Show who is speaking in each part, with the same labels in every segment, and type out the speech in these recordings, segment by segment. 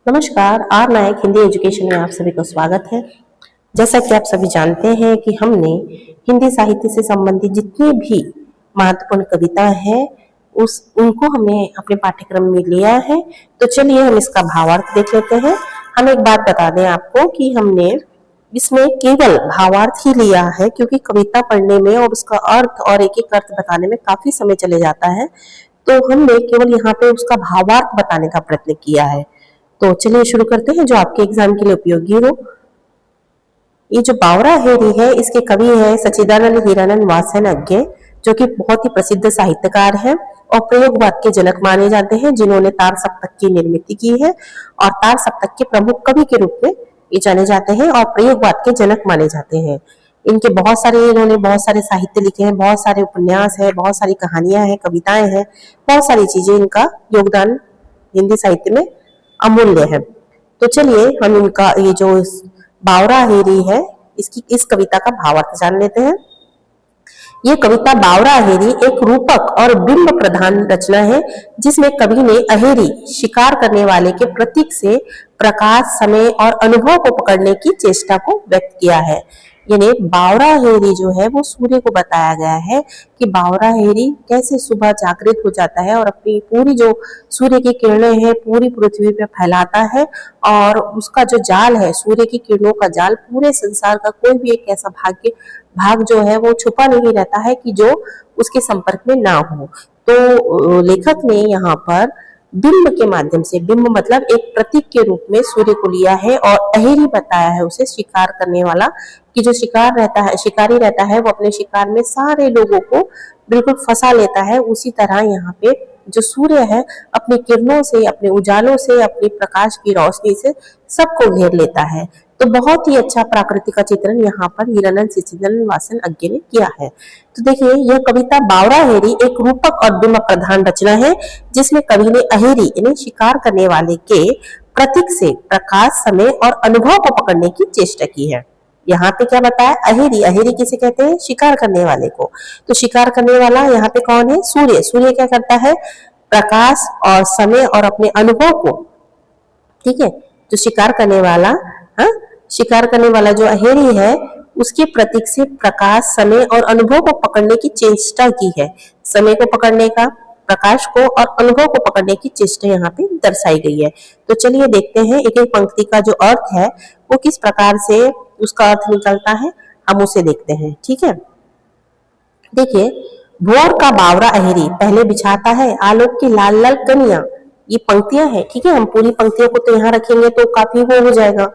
Speaker 1: नमस्कार, are Nayak Hindi education में आप सभी को स्वागत है। जैसा कि आप सभी जानते हैं कि हमने हिंदी साहित्य से संबंधित जितनी भी महत्वपूर्ण कविता है उस उनको हमने अपने पाठ्यक्रम में लिया है। तो चलिए हम इसका भावार्थ देख लेते हैं। हम एक बात बता दें आपको कि हमने इसमें केवल भावार्थ ही लिया है, क्योंकि कविता पढ़ने में और उसका अर्थ और एक एक अर्थ बताने में काफी समय चले जाता है। तो हमने केवल यहाँ पे उसका भावार्थ बताने का प्रयत्न किया है। तो चलिए शुरू करते हैं जो आपके एग्जाम के लिए उपयोगी हो। ये जो बावरा हेरी है, इसके कवि है सच्चिदानंद हीरानंद वासन अज्ञे, जो कि बहुत ही प्रसिद्ध साहित्यकार है और प्रयोगवाद के जनक माने जाते हैं, जिन्होंने तार सप्तक की निर्मित की है और तार सप्तक के प्रमुख कवि के रूप में ये जाने जाते हैं और प्रयोगवाद के जनक माने जाते हैं। इन्होंने बहुत सारे साहित्य लिखे हैं, बहुत सारे उपन्यास है, बहुत सारी कहानियां हैं, कविताएं हैं, बहुत सारी चीजें, इनका योगदान हिंदी साहित्य में अमूल्य है। तो चलिए हम इनका ये जो बावरा हेरी है इस कविता का भावार्थ जान लेते हैं। ये कविता बावरा अहेरी एक रूपक और बिंब प्रधान रचना है, जिसमें कवि ने अहेरी शिकार करने वाले के प्रतीक से प्रकाश, समय और अनुभव को पकड़ने की चेष्टा को व्यक्त किया है। यानी बावरा हेरी जो है वो सूर्य को बताया गया है कि बावरा हेरी कैसे सुबह जागृत हो जाता है और अपनी पूरी जो सूर्य की किरणें हैं पूरी पृथ्वी पे फैलाता है, और उसका जो जाल है, सूर्य की किरणों का जाल, पूरे संसार का कोई भी एक ऐसा भाग जो है वो छुपा नहीं रहता है कि जो उसके संपर्क में ना हो। तो लेखक ने यहाँ पर बिंब के माध्यम से, बिंब मतलब एक प्रतीक के रूप में सूर्य को लिया है और अहेरी बताया है उसे शिकार करने वाला, कि जो शिकारी रहता है वो अपने शिकार में सारे लोगों को बिल्कुल फंसा लेता है। उसी तरह यहाँ पे जो सूर्य है अपनी किरणों से, अपने उजालों से, अपनी प्रकाश की रोशनी से सबको घेर लेता है। तो बहुत ही अच्छा प्राकृतिक का चित्रण यहाँ पर हीरानंद सच्चिदानंद वासन अज्ञे ने किया है। तो देखिए यह कविता बावरा हेरी एक रूपक और बिंब प्रधान रचना है, जिसमें कवि ने अहेरी यानी शिकार करने वाले के प्रतीक से प्रकाश, समय और अनुभव को पकड़ने की चेष्टा की है। यहाँ पे क्या बताया, अहेरी, अहेरी किसे कहते हैं, शिकार करने वाले को। तो शिकार करने वाला यहाँ पे कौन है, सूर्य। सूर्य क्या करता है, प्रकाश और समय और अपने अनुभव को, ठीक है, जो शिकार करने वाला, हाँ, शिकार करने वाला जो अहेरी है उसके प्रतीक से प्रकाश, समय और अनुभव को पकड़ने की चेष्टा की है। समय को पकड़ने का, प्रकाश को और अनुभव को पकड़ने की चेष्टा यहाँ पे दर्शाई गई है। तो चलिए देखते हैं एक एक पंक्ति का जो अर्थ है वो किस प्रकार से उसका अर्थ निकलता है, हम उसे देखते हैं। ठीक है, देखिए, भोर का बावरा अहेरी पहले बिछाता है आलोक की लाल लाल कनिया। ये पंक्तियां हैं, ठीक है, हम पूरी पंक्तियों को तो यहाँ रखेंगे तो काफी हो जाएगा।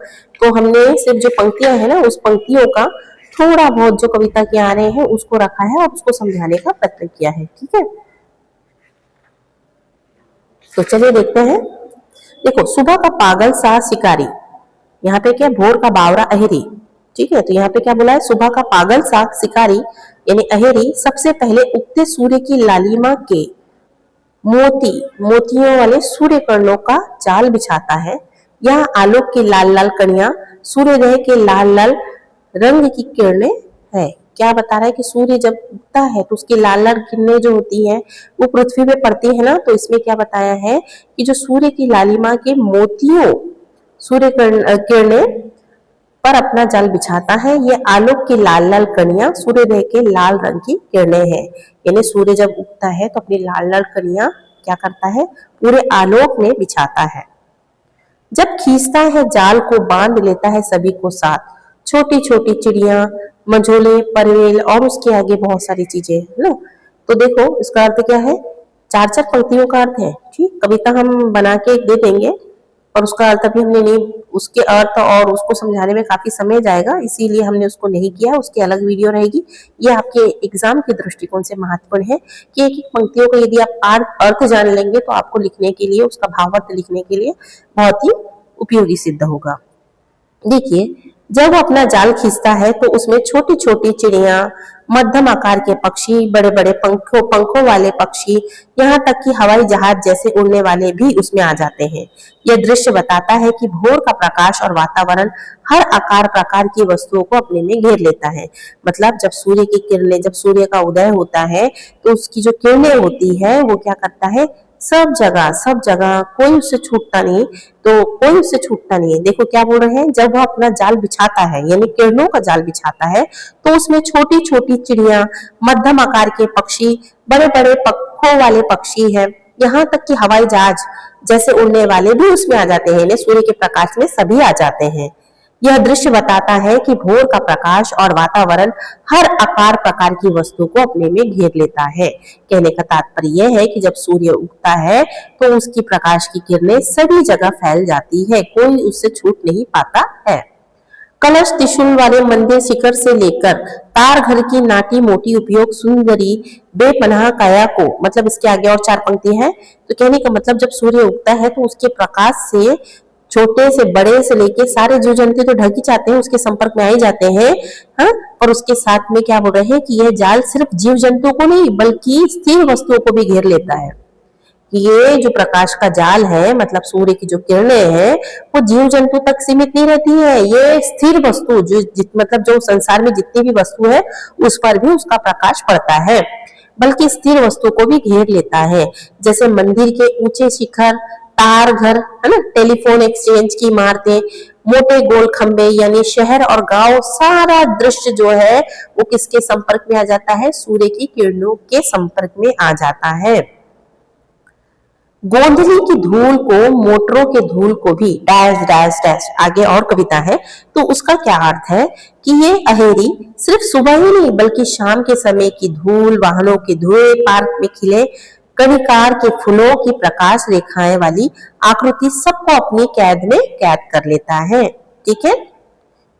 Speaker 1: तो हमने सिर्फ जो पंक्तियां हैं ना, उस पंक्तियों का थोड़ा बहुत जो कविता के आ रहे हैं उसको रखा है और उसको समझाने का प्रयत्न किया है। ठीक है, तो चलिए देखते हैं। देखो, सुबह का पागल सा शिकारी, यहाँ पे क्या, भोर का बावरा अहेरी, ठीक है, तो यहाँ पे क्या बोला है, सुबह का पागल सा शिकारी यानी अहेरी सबसे पहले उगते सूर्य की लालिमा के मोतियों वाले सूर्य किरणों का जाल बिछाता है। यह आलोक की लाल लाल कणियां सूर्योदय के लाल लाल रंग की किरणें है। क्या बता रहा है कि सूर्य जब उगता है तो उसकी लाल लाल किरणें जो होती हैं वो पृथ्वी पे पड़ती है ना। तो इसमें क्या बताया है कि जो सूर्य की लालिमा के मोतियों सूर्य किरणें पर अपना जाल बिछाता है। ये आलोक की लाल लाल कणियां सूर्योदय के लाल रंग की किरणें हैं। यानी सूर्य जब उगता है तो अपनी लाल लाल कणियां क्या करता है, पूरे आलोक में बिछाता है। जब खींचता है जाल को बांध लेता है सभी को साथ, छोटी छोटी चिड़िया, मंझोले, परवेल और उसके आगे बहुत सारी चीजें है ना। तो देखो इसका अर्थ क्या है, चार चार पंक्तियों का अर्थ है। ठीक, कविता हम बना के दे देंगे और उसका अर्थ अभी हमने नहीं, उसके अर्थ और उसको समझाने में काफी समय जाएगा, इसीलिए हमने उसको नहीं किया। उसकी अलग वीडियो रहेगी। ये आपके एग्जाम के दृष्टिकोण से महत्वपूर्ण है कि एक एक पंक्तियों को यदि आप अर्थ जान लेंगे तो आपको लिखने के लिए, उसका भावार्थ लिखने के लिए बहुत ही उपयोगी सिद्ध होगा। देखिए, जब वो अपना जाल खींचता है तो उसमें छोटी छोटी चिड़िया, मध्यम आकार के पक्षी, बड़े बड़े पंखों वाले पक्षी, यहाँ तक कि हवाई जहाज जैसे उड़ने वाले भी उसमें आ जाते हैं। यह दृश्य बताता है कि भोर का प्रकाश और वातावरण हर आकार प्रकार की वस्तुओं को अपने में घेर लेता है। मतलब जब सूर्य की किरणें, जब सूर्य का उदय होता है तो उसकी जो किरणें होती है वो क्या करता है, सब जगह कोई उससे छूटता नहीं। तो कोई उससे छूटता नहीं है। देखो क्या बोल रहे हैं, जब वह अपना जाल बिछाता है यानी किरणों का जाल बिछाता है तो उसमें छोटी छोटी चिड़िया, मध्यम आकार के पक्षी, बड़े बड़े पंखों वाले पक्षी है, यहाँ तक कि हवाई जहाज जैसे उड़ने वाले भी उसमें आ जाते हैं। सूर्य के प्रकाश में सभी आ जाते हैं। यह दृश्य बताता है कि भोर का प्रकाश और वातावरण हर आकार प्रकार की वस्तु को अपने में घेर लेता है। कहने का तात्पर्य यह है कि जब सूर्य उगता है तो उसकी प्रकाश की किरणें सभी जगह फैल जाती है, कोई उससे छूट नहीं पाता है। कलश त्रिशूल वाले मंदिर शिखर से लेकर तार घर की नाटी मोटी उपयोग सुंदरी बेपनाह काया को, मतलब इसके आगे और 4 पंक्ति है। तो कहने का मतलब जब सूर्य उगता है तो उसके प्रकाश से छोटे से बड़े से लेके सारे जीव जंतु तो ढक ही जाते हैं, उसके संपर्क में आ ही जाते हैं। हाँ, और उसके साथ में क्या बोल रहे हैं कि यह जाल सिर्फ जीव जंतु को नहीं बल्कि स्थिर वस्तुओं को भी घेर लेता है। ये जो प्रकाश का जाल है, मतलब सूर्य की जो किरणें हैं, वो जीव जंतु तक सीमित नहीं रहती है। ये स्थिर वस्तु मतलब जो संसार में जितनी भी वस्तु है उस पर भी उसका प्रकाश पड़ता है, बल्कि स्थिर वस्तु को भी घेर लेता है। जैसे मंदिर के ऊंचे शिखर, तार घर है ना, टेलीफोन एक्सचेंज की इमारतें, मोटे गोल खंबे यानी शहर और गांव, सारा दृश्य जो है वो किसके संपर्क में आ जाता है? सूर्य की किरणों के संपर्क में आ जाता है। गोंधली की धूल को, मोटरों के धूल को भी डैश डैश डैश, आगे और कविता है। तो उसका क्या अर्थ है कि ये अहेरी सिर्फ सुबह ही नहीं बल्कि शाम के समय की धूल, वाहनों के धुएं, पार्क में खिले कनिकार के फूलों की प्रकाश रेखाएं वाली आकृति सबको अपनी कैद में कैद कर लेता है। ठीक है,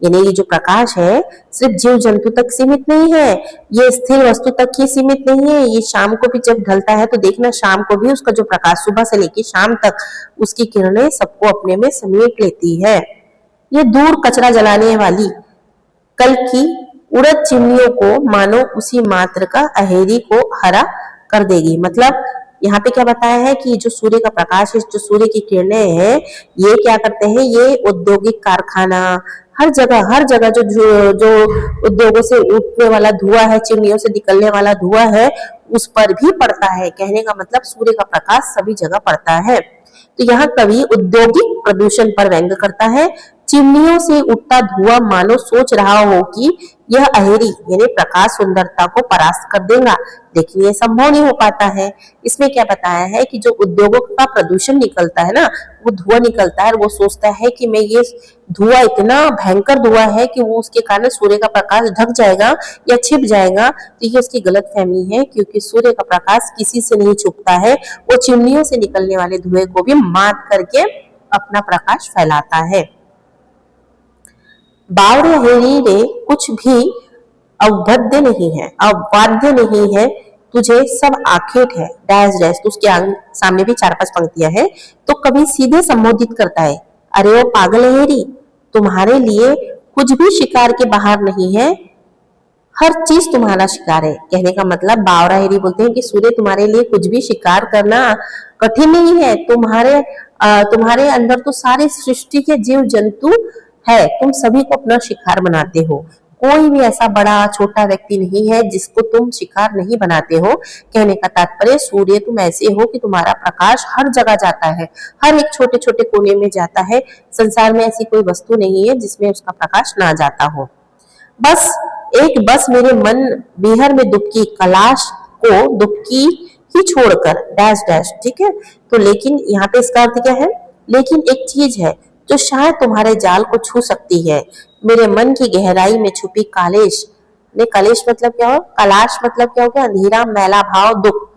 Speaker 1: यानी ये जो प्रकाश है सिर्फ जीव जंतु तक सीमित नहीं है, ये स्थिर वस्तु तक ही सीमित नहीं है। ये शाम को भी जब ढलता है तो देखना शाम को भी उसका जो प्रकाश सुबह से लेकर शाम तक उसकी किरणें सबको अपने में समेट लेती है। ये दूर कचरा जलाने वाली कल की उड़द चिमनियों को मानो उसी मात्र का अहेरी को हरा कर देगी। मतलब यहाँ पे क्या बताया है कि जो सूर्य का प्रकाश है, जो सूर्य की किरणें हैं, ये क्या करते हैं, ये औद्योगिक कारखाना, हर जगह जो उद्योगों से उठने वाला धुआं है, चिमनियों से निकलने वाला धुआं है, उस पर भी पड़ता है। कहने का मतलब सूर्य का प्रकाश सभी जगह पड़ता है। तो यहाँ कवि औद्योगिक प्रदूषण पर व्यंग करता है। चिमनियों से उठता धुआं मानो सोच रहा हो कि यह अहेरी यानी प्रकाश सुंदरता को परास्त कर देगा, लेकिन ये संभव नहीं हो पाता है। इसमें क्या बताया है कि जो उद्योगों का प्रदूषण निकलता है ना, वो धुआं निकलता है और वो सोचता है कि मैं ये धुआं इतना भयंकर धुआं है कि वो उसके कारण सूर्य का प्रकाश ढक जाएगा या छिप जाएगा। तो ये उसकी गलत फहमी है, क्योंकि सूर्य का प्रकाश किसी से नहीं छुपता है, वो चिमनियों से निकलने वाले धुएं को भी मात करके अपना प्रकाश फैलाता है। बावड़े अहेरी रे कुछ भी अवबाध्य नहीं है, अवाद्य नहीं है, तुझे सब आखेट है डैश डैश। तो उसके सामने भी 4-5 पंक्तियां हैं। तो कभी सीधे संबोधित करता है, अरे ओ पागल अहेरी, तुम्हारे लिए कुछ भी शिकार के बाहर नहीं है, हर चीज तुम्हारा शिकार है। कहने का मतलब बावरा अहेरी बोलते हैं कि सूर्य तुम्हारे लिए कुछ भी शिकार करना कठिन नहीं है। तुम्हारे अंदर तो सारे सृष्टि के जीव जंतु है, तुम सभी को अपना शिकार बनाते हो। कोई भी ऐसा बड़ा छोटा व्यक्ति नहीं है जिसको तुम शिकार नहीं बनाते हो। कहने का तात्पर्य सूर्य तुम ऐसे हो कि तुम्हारा प्रकाश हर जगह जाता है, हर एक छोटे छोटे कोने में जाता है। संसार में ऐसी कोई वस्तु नहीं है जिसमें उसका प्रकाश ना जाता हो। बस मेरे मन विहर में दुबकी कलाश को दुबकी ही छोड़कर डैश डैश। ठीक है, तो लेकिन यहाँ पे इसका अर्थ क्या है, लेकिन एक चीज है जो शायद तुम्हारे जाल को छू सकती है, मेरे मन की गहराई में छुपी कालेश। ने कलेश मतलब क्या हो, कलाश मतलब क्या हो गया, अंधेरा, मैला भाव, दुख।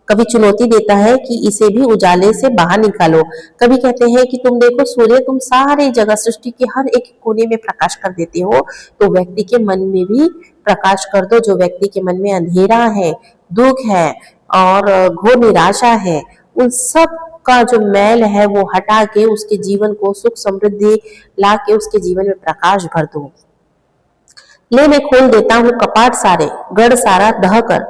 Speaker 1: कभी चुनौती देता है कि इसे भी उजाले से बाहर निकालो। कभी कहते हैं कि तुम देखो सूर्य, तुम सारी जगह सृष्टि के हर एक कोने में प्रकाश कर देते हो, तो व्यक्ति के मन में भी प्रकाश कर दो। जो व्यक्ति के मन में अंधेरा है, दुख है और घोर निराशा है, उन सब का जो मैल है वो हटा के उसके जीवन को सुख समृद्धि ला के उसके जीवन में प्रकाश भर दो। ले मैं खोल देता हूँ कपाट सारे, गढ़ सारा दह कर।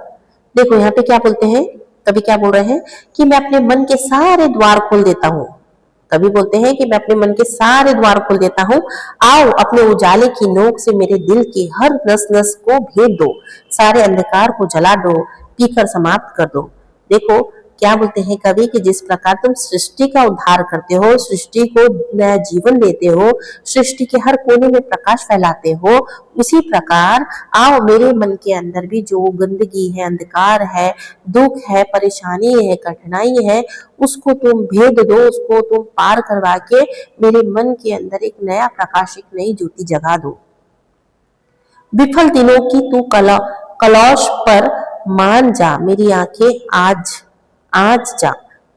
Speaker 1: देखो यहाँ पे क्या बोलते हैं, कभी क्या बोल रहे हैं कि मैं अपने मन के सारे द्वार खोल देता हूँ। कभी बोलते हैं कि मैं अपने मन के सारे द्वार खोल देता हूँ, आओ अपने उजाले की नोक से मेरे दिल की हर नस नस को भेद दो, सारे अंधकार को जला दो, पीकर समाप्त कर दो। देखो क्या बोलते हैं कवि कि जिस प्रकार तुम सृष्टि का उद्धार करते हो, सृष्टि को नया जीवन देते हो, सृष्टि के हर कोने में प्रकाश फैलाते हो, उसी प्रकार आओ मेरे मन के अंदर भी जो गंदगी है, अंधकार है, दुख है, परेशानी है, कठिनाई है, उसको तुम भेद दो, उसको तुम पार करवा के मेरे मन के अंदर एक नया प्रकाश, एक नई ज्योति जगा दो। विफल दिनों की तू कलौश पर मान जा, मेरी आंखें आज आज जा।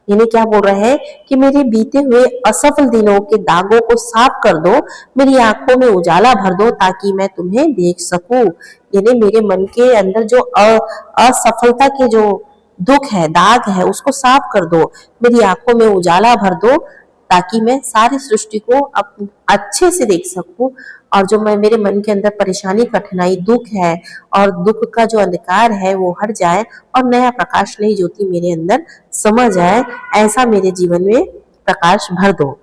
Speaker 1: यानी क्या बोल रहे हैं कि मेरे बीते हुए असफल दिनों के दागों को साफ कर दो, मेरी आंखों में उजाला भर दो ताकि मैं तुम्हें देख सकूं। यानी मेरे मन के अंदर जो असफलता के जो दुख है, दाग है, उसको साफ कर दो, मेरी आंखों में उजाला भर दो ताकि मैं सारी सृष्टि को अच्छे से देख सकूं। और जो मैं मेरे मन के अंदर परेशानी, कठिनाई, दुख है और दुख का जो अंधकार है वो हट जाए और नया प्रकाश, नई ज्योति मेरे अंदर समा जाए, ऐसा मेरे जीवन में प्रकाश भर दो।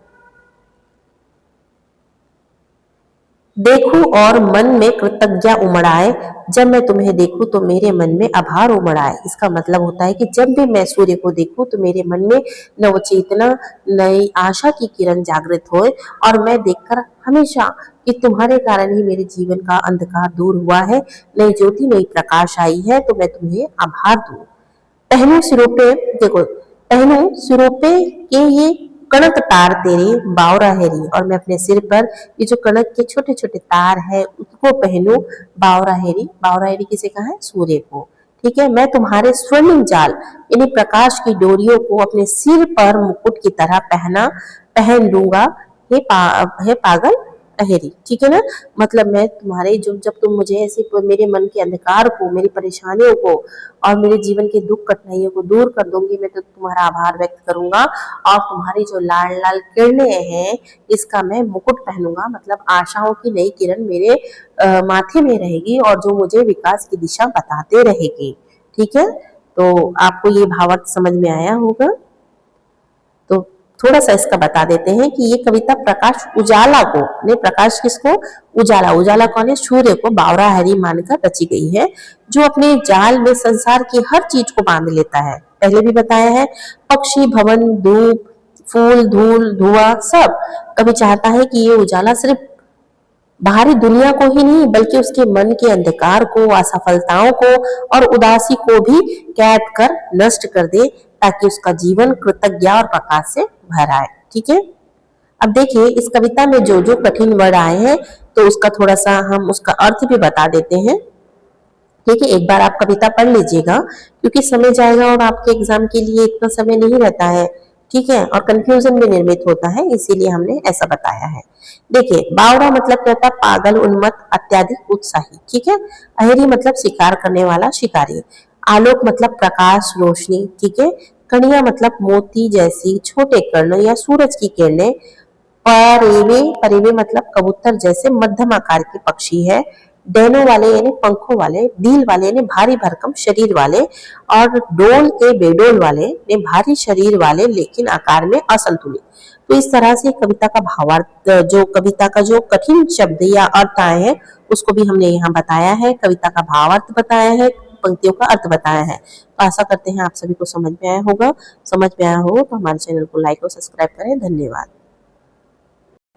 Speaker 1: देखूं और मन में कृतज्ञता उमड़ आए, जब मैं तुम्हें देखूं तो मेरे मन में आभार उमड़ आए। इसका मतलब होता है कि जब भी मैं सूर्य को देखूं तो मेरे मन में नवचेतना, नई आशा की किरण जागृत होए और मैं देखकर हमेशा कि तुम्हारे कारण ही मेरे जीवन का अंधकार दूर हुआ है, नई ज्योति, नई प्रकाश आई है, तो मैं तुम्हें आभार दूं। पहनूं सिरों पे, देखो, पहनूं सिरों पे के ये कणक तार तेरे बावरा हेरी, और मैं अपने सिर पर ये जो कणक के छोटे छोटे तार है उसको पहनूं बावरा हेरी। बावरा हेरी किसे कहा है? सूर्य को। ठीक है, मैं तुम्हारे स्वर्णिम जाल यानी प्रकाश की डोरियों को अपने सिर पर मुकुट की तरह पहन लूंगा। हे पागल अहेरी। ठीक है ना, मतलब मैं तुम्हारे जो जब तुम मुझे ऐसे मेरे मन के अंधकार को, मेरी परेशानियों को और मेरे जीवन के दुख कठिनाइयों को दूर कर दूंगी, मैं तो तुम्हारा आभार व्यक्त करूंगा और तुम्हारी जो लाल लाल किरणें हैं इसका मैं मुकुट पहनूंगा। मतलब आशाओं की नई किरण मेरे माथे में रहेगी और जो मुझे विकास की दिशा बताते रहेगी। ठीक है, तो आपको ये भावार्थ समझ में आया होगा। तो थोड़ा सा इसका बता देते हैं कि ये कविता प्रकाश उजाला को, ने प्रकाश किसको? उजाला। उजाला कौन है? सूर्य को बावरा हरी मानकर रची गई है, जो अपने जाल में संसार की हर चीज को बांध लेता है। पहले भी बताया है, पक्षी, भवन, धूप, फूल, धूल, धुआं, सब। कवि चाहता है कि ये उजाला सिर्फ बाहरी दुनिया को ही नहीं बल्कि उसके मन के अंधकार को, असफलताओं को और उदासी को भी कैद कर नष्ट कर दे ताकि उसका जीवन कृतज्ञता और प्रकाश से भर आए। ठीक है, अब देखिए इस कविता में जो जो कठिन वर्ड आए हैं तो उसका थोड़ा सा हम उसका अर्थ भी बता देते हैं। ठीक है, एक बार आप कविता पढ़ लीजिएगा क्योंकि समय जाएगा और आपके एग्जाम के लिए इतना समय नहीं रहता है। ठीक है, और कंफ्यूजन भी निर्मित होता है, इसीलिए हमने ऐसा बताया है। देखिए, बावड़ा मतलब क्या होता है? पागल, उन्मत्त, अत्यधिक उत्साही। ठीक है, अहेरी मतलब शिकार करने वाला, शिकारी। आलोक मतलब प्रकाश, रोशनी। ठीक है, कणिया मतलब मोती जैसी छोटे कण या सूरज की किरणें। परेवे, परेवे मतलब कबूतर जैसे मध्यम आकार के पक्षी है। डैनों वाले यानी पंखों वाले, डील वाले यानी भारी भरकम शरीर वाले, और डोल के बेडोल वाले यानी भारी शरीर वाले लेकिन आकार में असंतुलित। तो इस तरह से कविता का भावार्थ, जो कविता का जो कठिन शब्द या अर्थ आए हैं उसको भी हमने यहाँ बताया है, कविता का भावार्थ बताया है, पंक्तियों का अर्थ बताया है। तो आशा करते हैं आप सभी को समझ में आया होगा। समझ में आया हो तो हमारे चैनल को लाइक और सब्सक्राइब करें। धन्यवाद।